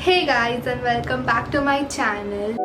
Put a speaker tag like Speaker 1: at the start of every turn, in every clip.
Speaker 1: Hey guys, and welcome back to my channel.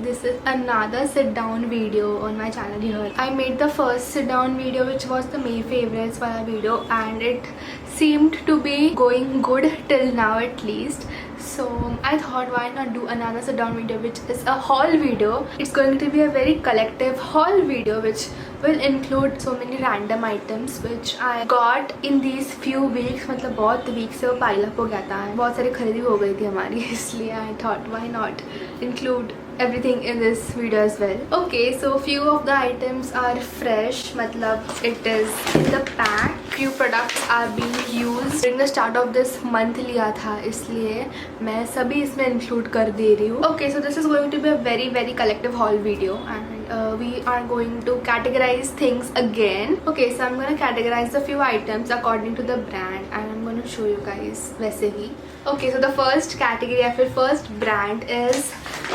Speaker 1: This is another sit down video on my channel here. I made the first sit down video, which was the May favorites wala video, and it seemed to be going good till now at least. So I thought, why not do another sit down video, which is a haul video. It's going to be a very collective haul video which will include so many random items which I got in these few weeks. मतलब बहुत weeks से वो pile up हो गया था, बहुत सारी खरीदी हो गई थी हमारी, इसलिए I thought why not include everything in this video as well. Okay, so few of the items are fresh, मतलब it is in the pack. Few products are being used during the start of this month लिया था, इसलिए मैं सभी इसमें include कर दे रही हूँ. Okay, so this is going to be a very collective haul video, and we are going to categorize things again. Okay, so I'm gonna categorize the few items according to the brand, and I'm gonna show you guys वैसे ही. Okay, so the first category, or first brand is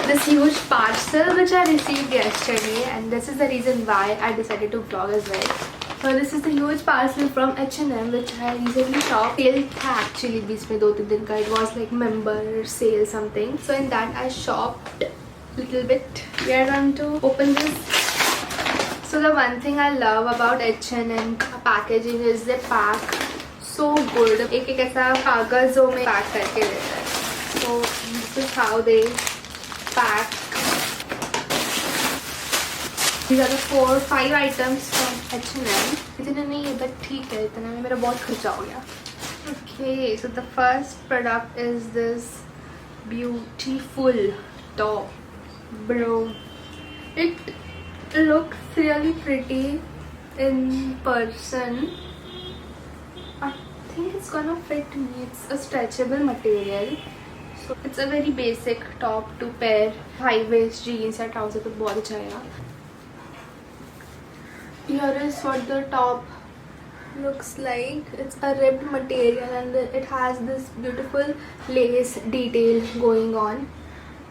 Speaker 1: this huge parcel which I received yesterday, and this is the reason why I decided to vlog as well. So this is the huge parcel from H&M which I recently shopped. Sale था actually बीच में 2-3 दिन का. It was like member sale something. So in that I shopped little bit. We are going to open this. So the one thing I love about H&M packaging is they pack so good. एक ऐसा कागजों में pack करके देता है. So this is how they pack. These are the 4-5 items from H&M. इतना नहीं है but ठीक है, इतना में मेरा बहुत खर्चा हो गया. Okay, so the first product is this beautiful top. Bro, it looks really pretty in person. I think it's gonna fit me. It's a stretchable material. So it's a very basic top to pair high waist jeans या trouser पे बहुत अच्छा आएगा. Here is what the top looks like. It's a ribbed material and it has this beautiful lace detail going on,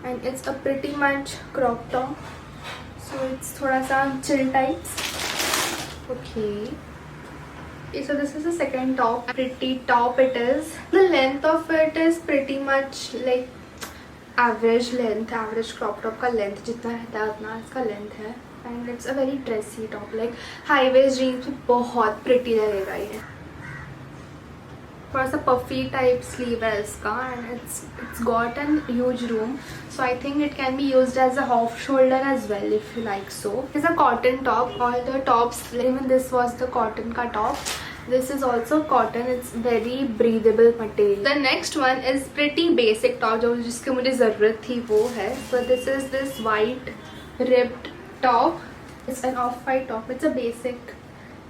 Speaker 1: and it's a pretty much crop top, so it's थोड़ा सा chill types. Okay, so this is the second top. Pretty top it is. The length of it is pretty much like average length. Average crop top का length जितना रहता है उतना इसका length है, and it's a very dressy top. Like high waist jeans में बहुत pretty लगेगा ये. थोड़ा सा puffy type sleeve है इसका, and it's got an huge room, so I think it can be used as a half shoulder as well if you like. So it's a cotton top. All the tops, even this was the cotton ka top. This is also cotton. It's very breathable material. The next one is pretty basic top जो जिसकी मुझे ज़रूरत थी वो है. So this white ribbed top. It's an off-white top. It's a basic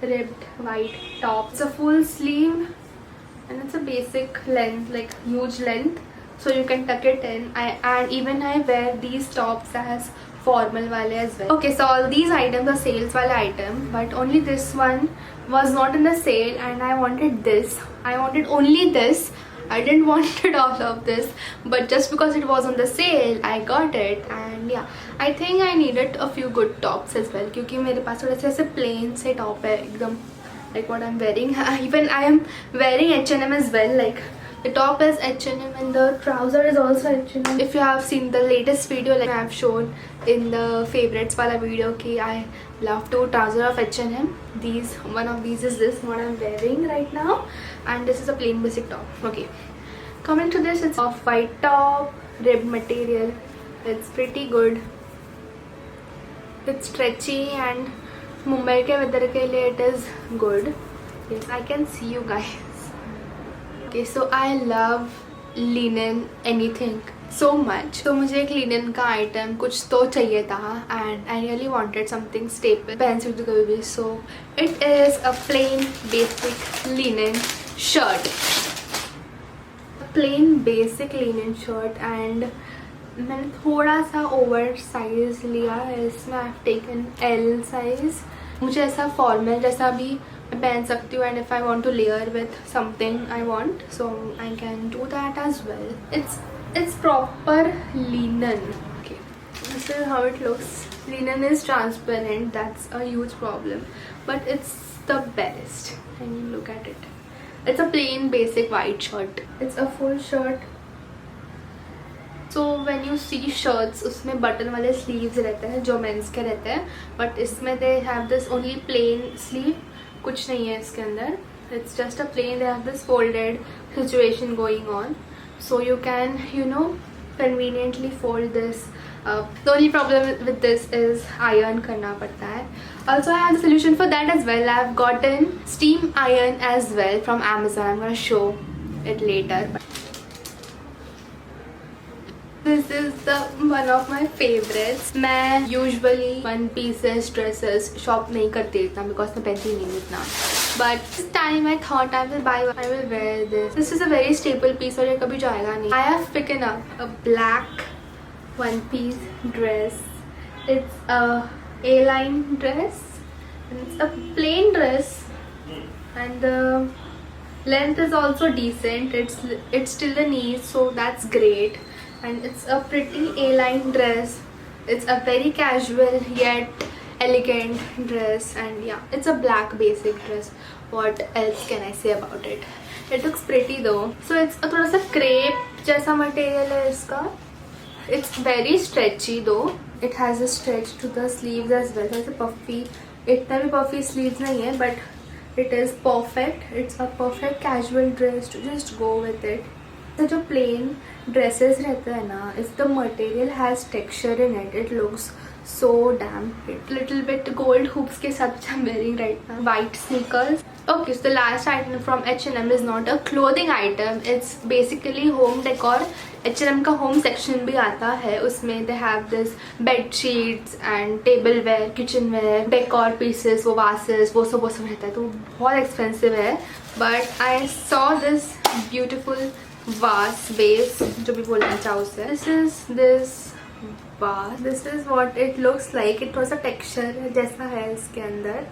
Speaker 1: ribbed white top. It's a full sleeve and it's a basic length, like huge length, so you can tuck it in. And even I wear these tops as formal wale as well. Okay, so all these items are sales wale item, but only this one was not in the sale, and I wanted this. I wanted only this. I didn't wanted all of this, but just because it was on the sale I got it. And yeah, I think I needed a few good tops as well, क्योंकि मेरे पास थोड़े से ऐसे plain से top है एकदम, like what I'm wearing. Even I am wearing H&M as well. Like the top is H&M and the trouser is also H&M. If you have seen the latest video, like I have shown in the favorites wala video ki I love to trouser of H&M. One of these is this what I'm wearing right now, and this is a plain basic top. Okay, coming to this, it's off-white top, ribbed material. It's pretty good. It's stretchy and Mumbai के weather के लिए it is good. Yes, I can see you guys. Okay, so I love linen anything so much. So मुझे एक linen का item कुछ तो चाहिए था, and I really wanted something staple पहन सकती हूँ कभी भी. So it is a plain basic linen shirt. A plain basic linen shirt, and मैंने थोड़ा सा ओवर साइज लिया है इसमें. I have taken L size. मुझे ऐसा फॉर्मल जैसा भी मैं पहन सकती हूँ, and if I want to layer with something I want, so I can do that as well. It's proper linen. Okay, this is how it looks. Linen is transparent. That's a huge problem, but it's the best. I mean, look at it. It's a plain basic white shirt. It's a full shirt. So when you see shirts, उसमें button वाले sleeves रहते हैं जो mains के रहते हैं, but इसमें they have this only plain sleeve. कुछ नहीं है इसके अंदर. It's just a plain. They have this folded situation going on, so you can conveniently fold this. The only problem with this is iron करना पड़ता है. Also I have the solution for that as well. I've gotten steam iron as well from Amazon. I'm gonna show it later. This is one of my favorites. मैं usually one pieces dresses shop नहीं करती इतना because मैं पहनती नहीं इतना. But this time I thought I will wear this. This is a very staple piece और ये कभी जाएगा नहीं. I have picked up a black one piece dress. It's a A-line dress and it's a plain dress and the length is also decent. It's till the knees, so that's great. And it's a pretty A-line dress. It's a very casual yet elegant dress, and yeah, it's a black basic dress. What else can I say about it? It looks pretty though. So it's a थोड़ा सा crepe जैसा material है इसका. It's very stretchy though. It has a stretch to the sleeves as well. It's a puffy. इतना भी puffy sleeves नहीं है, but it is perfect. It's a perfect casual dress to just go with it. The जो plain dresses रहते हैं ना, if the material has texture in it, it looks so damn good. Little bit gold hoops के साथ which I'm wearing right now. White sneakers. Okay, so the last item from H&M is not a clothing item. It's basically home decor. H&M का home section भी आता है. उसमें they have this bed sheets and tableware, kitchenware, decor pieces, वो vases, वो सब रहता है. तो बहुत expensive है. But I saw this beautiful vase base, जो भी बोलना चाहो उसे. This is this vase. This is what it looks like. it थोड़ा सा texture जैसा है इसके अंदर.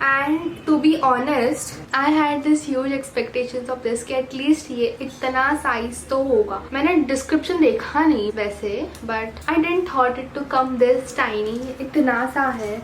Speaker 1: And to be honest, I had this huge expectations of this कि at least ये इतना size तो होगा. मैंने description देखा नहीं वैसे, but I didn't thought it to come this tiny. इतना सा है.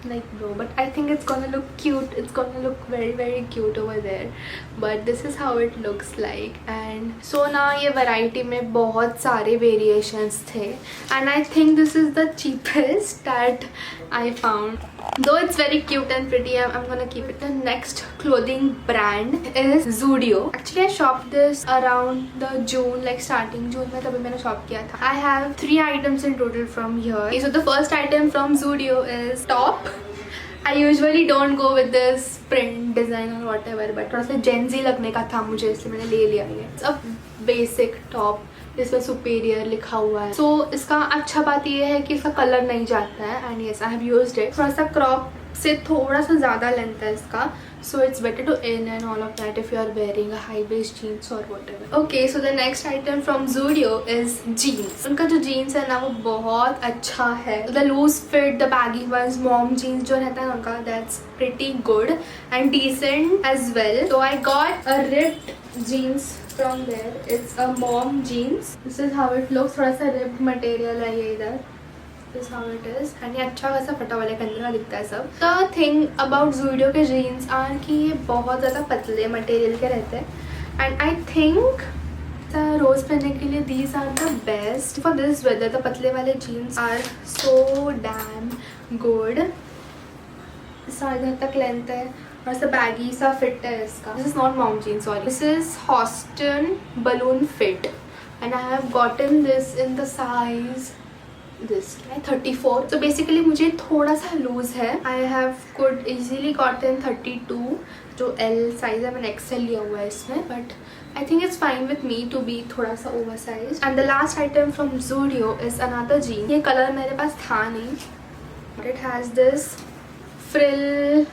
Speaker 1: Like bro, but I think it's gonna look cute. It's gonna look very very cute over there. But this is how it looks like. And so ना ये variety में बहुत सारे variations थे. And I think this is the cheapest that I found. Though it's very cute and pretty, I'm gonna keep it. The next clothing brand is Zudio. Actually I shopped this around the June, like starting June में तभी मैंने shop किया था. I have 3 items in total from here. Okay, so the first item from Zudio is top. I usually don't go with this print design or whatever, but थोड़ा सा Gen Z लगने का था मुझे, इसलिए मैंने ले लिया ये. It's a basic top. इसमें सुपीरियर लिखा हुआ है. So इसका अच्छा बात ये है कि इसका कलर नहीं जाता है. And yes, I have used it. थोड़ा सा क्रॉप से थोड़ा सा ज़्यादा लेंथ है इसका. So it's better to in and all of that if you are wearing a high waist jeans or whatever. Okay, so the next item from Zudio is jeans. उनका जो jeans है ना वो बहुत अच्छा है. The loose fit, the baggy ones, mom jeans जो रहता है उनका, that's pretty good and decent as well. So I got a ripped jeans from there. It's a mom jeans. This is how it looks. थोड़ा सा ripped material है ये इधर. This is how it is. And ये अच्छा खासा फटा वाले कंधे का दिखता है सब. The thing about Zudio के jeans are कि ये बहुत ज़्यादा पतले material के रहते हैं. And I think रोज पहनने के लिए these are the best for this weather. The पतले वाले jeans are so damn good. इधर तक लेंथ है और ऐसा बैगी सा फिट है इसका. This is not mom jeans, sorry. This is Houston balloon fit and I have gotten this in the size this 34. So basically मुझे थोड़ा सा लूज है. I have could easily gotten 32 जो L size है. मैंने XL लिया हुआ है इसमें, but I think it's fine with me to be थोड़ा सा oversized. And the last item from Zudio is another jean. ये कलर मेरे पास था नहीं. It has this frill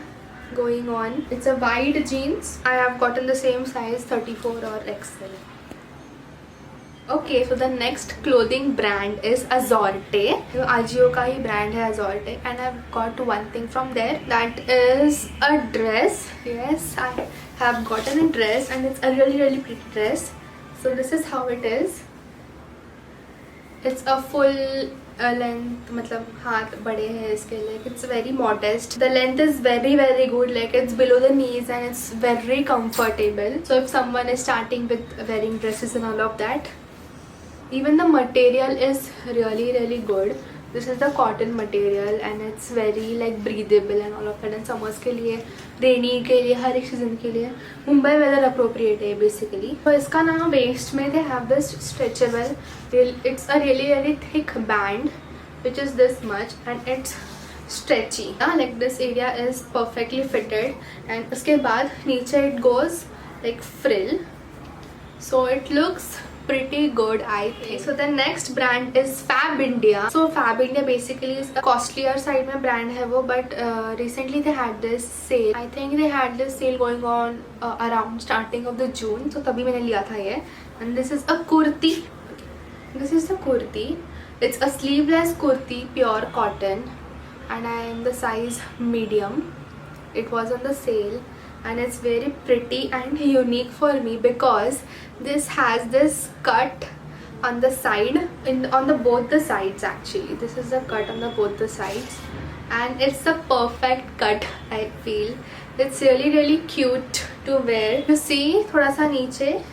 Speaker 1: going on. It's a wide jeans. I have gotten the same size 34 or XL. Okay, so the next clothing brand is Azorte. Ajio का ही brand है Azorte, and I've got one thing from there. That is a dress. Yes, I have gotten a dress, and it's a really really pretty dress. So this is how it is. It's a full length, मतलब हाथ बड़े हैं इसके, like it's very modest. The length is very very good, like it's below the knees and it's very comfortable. So if someone is starting with wearing dresses and all of that, even the material is really really good. This is the cotton material and it's very like breathable and all of that. And summers के लिए, rainy के लिए, हर एक season के लिए Mumbai weather appropriate है basically. तो इसका ना waist में they have this stretchable, it's a really really thick band which is this much and it's stretchy. Like this area is perfectly fitted and उसके बाद नीचे it goes like frill, so it looks pretty good I think. So the next brand is Fab India. So Fab India basically is a costlier side में brand है वो, but recently they had this sale. I think they had this sale going on around starting of the June, so तभी मैंने लिया था ये. And this is a kurti. This is the kurti. It's a sleeveless kurti, pure cotton, and I am the size medium. It was on the sale and it's very pretty and unique for me because this has this cut on the side, on the both the sides actually. This is the cut on the both the sides and it's the perfect cut I feel. It's really really cute to wear. You see thoda sa niche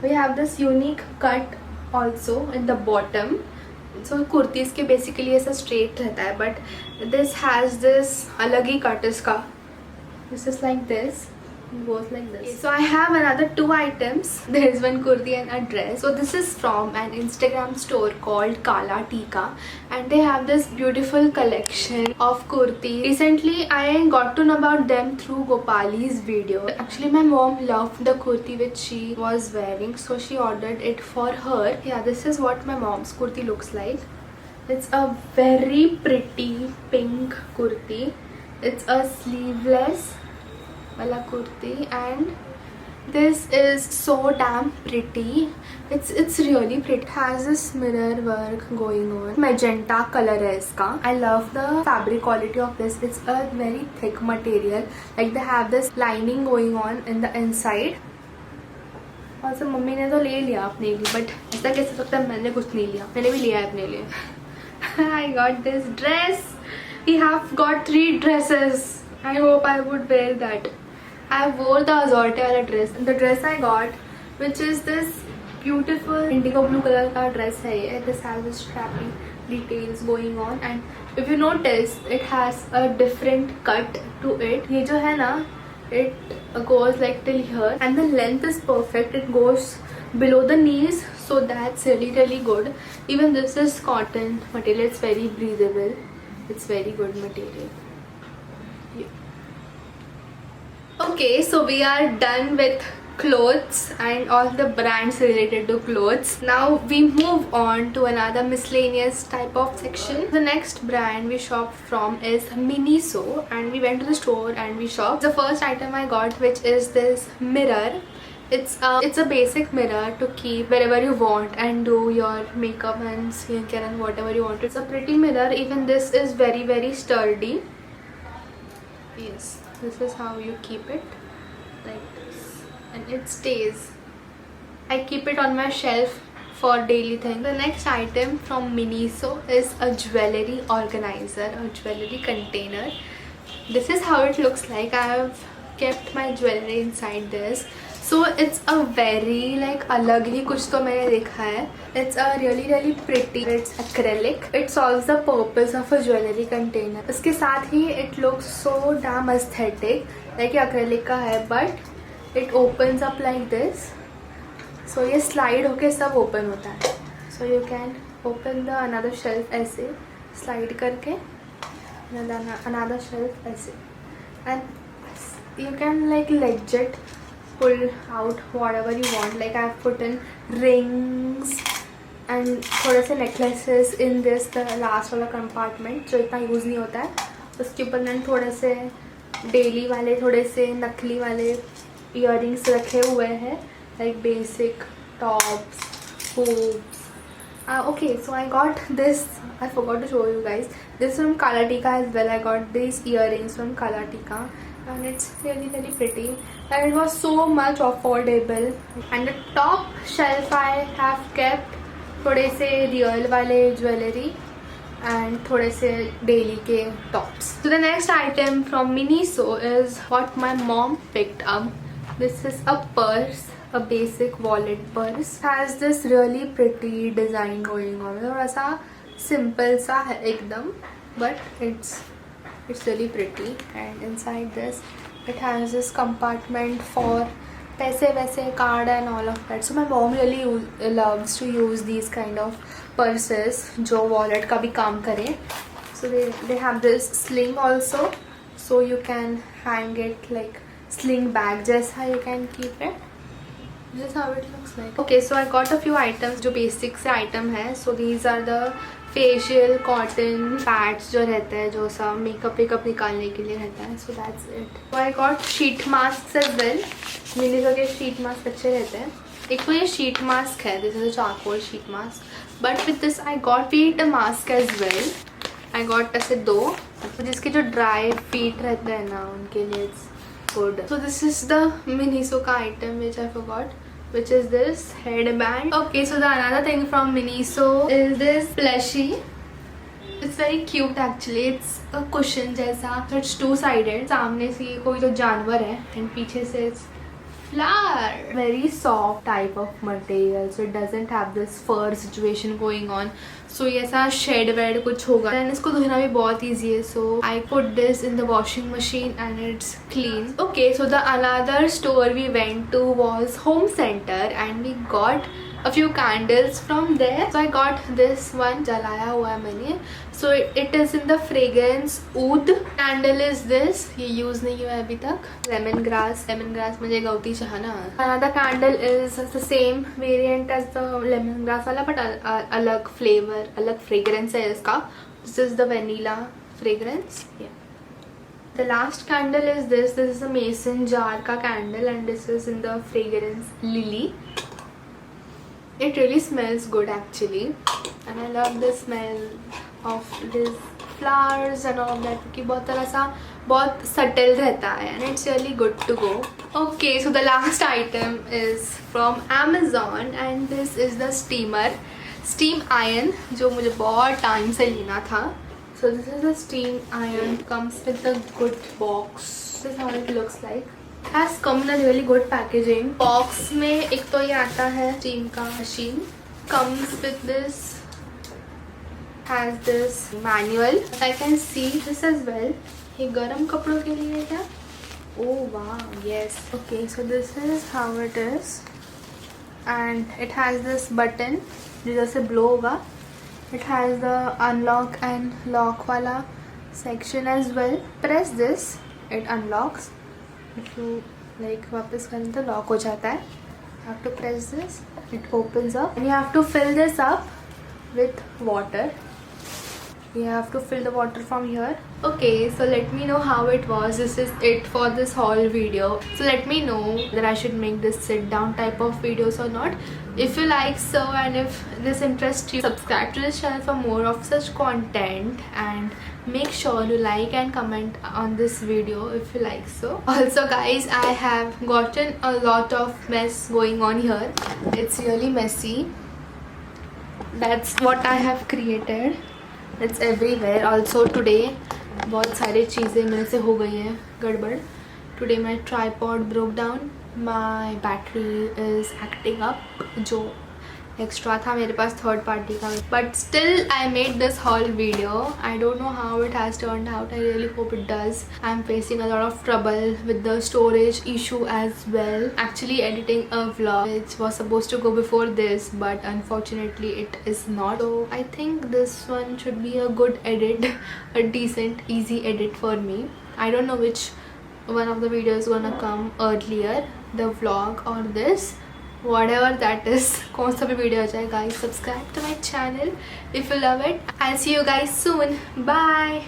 Speaker 1: we have this unique cut also in the bottom. So kurtis के basically ऐसा straight रहता है, but this has this अलग ही cut इसका. This is like this, it goes like this. Okay, so I have another two items. There is one kurti and a dress. So this is from an Instagram store called Kala Tika and they have this beautiful collection of kurti. Recently I got to know about them through Gopali's video. Actually my mom loved the kurti which she was wearing, so she ordered it for her. Yeah, this is what my mom's kurti looks like. It's a very pretty pink kurti. It's a sleeveless wala kurti and this is so damn pretty. It's really pretty. It has this mirror work going on. Magenta color hai iska. I love the fabric quality of this. It's a very thick material. Like they have this lining going on in the inside. Also mummy ने तो ले लिया अपने लिए, but ऐसा कैसे सकता है मैंने कुछ नहीं लिया. मैंने भी लिया है अपने लिए. I got this dress. We have got 3 dresses. I hope I would wear that. I wore the Azorte wala dress. The dress I got, which is this beautiful indigo blue color ka dress hai ye. This has this strappy details going on and if you notice it has a different cut to it. Ye jo hai na, it goes like till here and the length is perfect. It goes below the knees, so that's really really good. Even this is cotton material. It's very breathable. It's very good material. Yeah. Okay, so we are done with clothes and all the brands related to clothes. Now we move on to another miscellaneous type of section. The next brand we shopped from is Miniso and we went to the store and we shopped. The first item I got, which is this mirror. It's a basic mirror to keep wherever you want and do your makeup and skincare and whatever you want. It's a pretty mirror. Even this is very very sturdy. Yes, this is how you keep it, like this, and it stays. I keep it on my shelf for daily things. The next item from Miniso is a jewelry organizer, a jewelry container. This is how it looks like. I have kept my jewelry inside this. So it's a very like अलग ही कुछ तो मैंने देखा है. It's a really really pretty. It's acrylic. It solves the purpose of a jewelry container. उसके साथ ही it looks so damn aesthetic. Like ये acrylic का है, but it opens up like this. So ये slide होके सब open होता है. So you can open the another shelf ऐसे slide करके another shelf ऐसे, and you can like legit pull out whatever you want. Like I've put in rings and थोड़े से necklaces in this the last वाला compartment जो इतना use नहीं होता है. उसके ऊपर मैंने थोड़े से डेली वाले, थोड़े से नकली वाले earrings रखे हुए हैं, like basic tops, hoops. Okay, so I got this. I forgot to show you guys. This from Kala Tika as well. I got these earrings from Kala Tika. And it's really really pretty and it was so much affordable. And the top shelf I have kept थोड़े से real वाले jewellery and थोड़े से daily के tops. So the next item from Miniso is what my mom picked up. This is a purse, a basic wallet purse. Has this really pretty design going on. थोड़ा सा simple सा है एकदम, but it's really pretty. And inside this, it has this compartment for पैसे वैसे card and all of that. So my mom really loves to use these kind of purses जो wallet का भी काम करे. So they have this sling also, so you can hang it like sling bag जैसा you can keep it. This is how it looks like. Okay, so I got a few items जो basic से item है. So these are the facial cotton pads जो रहता है, जो सब makeup निकालने के लिए रहता है. So that's it. So I got sheet masks as well. Miniso के sheet mask अच्छे रहते हैं. एक तो ये sheet mask है, this is a charcoal sheet mask. But with this I got feet mask as well. I got ऐसे दो, जिसके जो dry feet रहते हैं ना उनके लिए it's good. So this is the Miniso का item which I forgot, which is this headband. Okay, so the another thing from Miniso is this plushie. It's very cute actually. It's a cushion जैसा, so it's two-sided. सामने से कोई तो जानवर है and पीछे से it's flower. Very soft type of material, so it doesn't have this fur situation going on. So ये ऐसा shed वेड कुछ होगा and इसको धोना भी बहुत easy है. So I put this in the washing machine and it's clean. Okay, so the another store we went to was Home Center and we got a few candles from there. So I got this one जलाया हुआ है मैंने. So it is in the fragrance oud. Candle is this. ये use नहीं हुआ है अभी तक. Lemongrass मुझे गौती चाहा ना. Another candle is the same variant as the lemongrass वाला but अलग flavor, अलग fragrance है इसका. This is the vanilla fragrance. Yeah. The last candle is this. This is a mason jar का candle and this is in the fragrance lily. It really smells good actually and I love the smell of these flowers and all of that क्योंकि बहुत तरह सा बहुत subtle रहता है and it's really good to go. Okay, so the last item is from Amazon and this is the steam iron जो मुझे बहुत time से लेना था. So this is the steam iron, comes with a good box. This is how it looks like. Has come in a really good packaging. Box में एक तो ये आता है steam का machine. Comes with this. Has this manual. I can see this as well. ये गर्म कपड़ों के लिए है क्या? Oh wow, yes. Okay, so this is how it is. And it has this button जो जैसे blow होगा. It has the unlock and lock वाला section as well. Press this, it unlocks. If you like वापस करें तो lock हो जाता है. You have to press this, it opens up and you have to fill this up with water. You have to fill the water from here. Okay, so let me know how it was. This is it for this haul video. So let me know that I should make this sit down type of videos or not. If you like so and if this interests you, subscribe to this channel for more of such content and make sure to like and comment on this video if you like so. Also guys, I have gotten a lot of mess going on here. It's really messy. That's what I have created. It's everywhere. Also today बहुत सारी चीज़ें मेरे से हो गई हैं गड़बड़. Today my tripod broke down. My battery is acting up. जो एक्स्ट्रा था मेरे पास थर्ड पार्टी का, but still I made this haul video. I don't know how it has turned out. I really hope it does. I'm facing a lot of trouble with the storage issue as well. Actually editing a vlog which was supposed to go before this, but unfortunately it is not. So I think this one should be a good edit, a decent easy edit for me. I don't know which one of the videos gonna come earlier, the vlog or this. Whatever that is, कौन सा भी video आ जाए. Guys, subscribe to my channel if you love it. I'll see you guys soon. Bye.